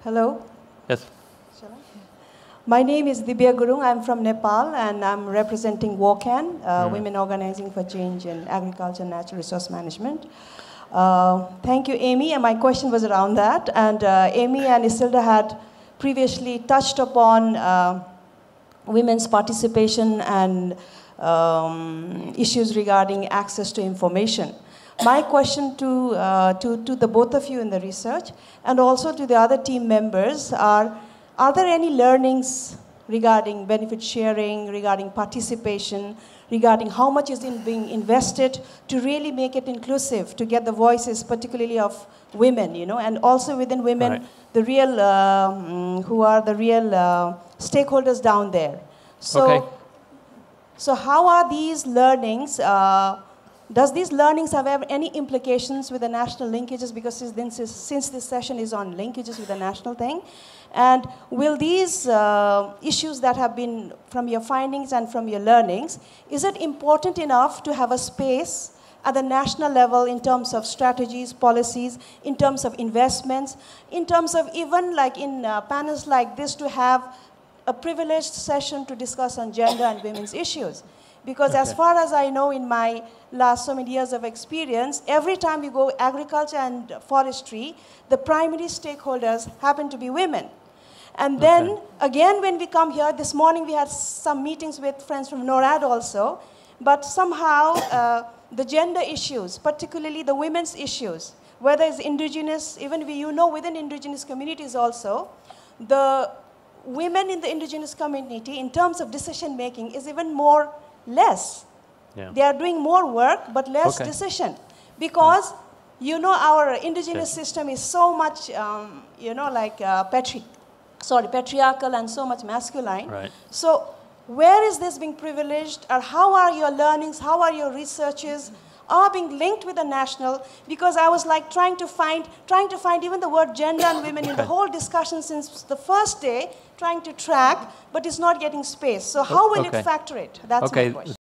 Hello. Yes. My name is Dibya Gurung. I'm from Nepal, and I'm representing WOCAN, Women Organizing for Change in Agriculture and Natural Resource Management. Thank you, Amy. And my question was around that. And Amy and Isilda had previously touched upon women's participation and issues regarding access to information. My question to the both of you in the research and also to the other team members are there any learnings regarding benefit sharing, regarding participation, regarding how much is being invested to really make it inclusive, to get the voices, particularly of women, you know, and also within women, right, the real, who are the real stakeholders down there. So, okay. So how are these learnings, does these learnings have any implications with the national linkages? Because since this session is on linkages with the national thing, and will these issues that have been from your findings and from your learnings, is it important enough to have a space at the national level in terms of strategies, policies, in terms of investments, in terms of even like in panels like this to have a privileged session to discuss on gender and women's issues? Because okay, as far as I know in my last so many years of experience, every time you go agriculture and forestry, the primary stakeholders happen to be women. And then, okay, again, when we come here, this morning we had some meetings with friends from NORAD also, but somehow the gender issues, particularly the women's issues, whether it's indigenous, even you know within indigenous communities also, the women in the indigenous community in terms of decision making is even more less. Yeah. They are doing more work, but less okay, decision. Because, you know, our indigenous yes, system is so much, you know, like patriarchal and so much masculine. Right. So where is this being privileged, or how are your learnings, how are your researches are being linked with the national? Because I was like trying to find even the word gender and women in the whole discussion since the first day, trying to track, but it's not getting space. So how will okay, it factor it? That's okay, my question.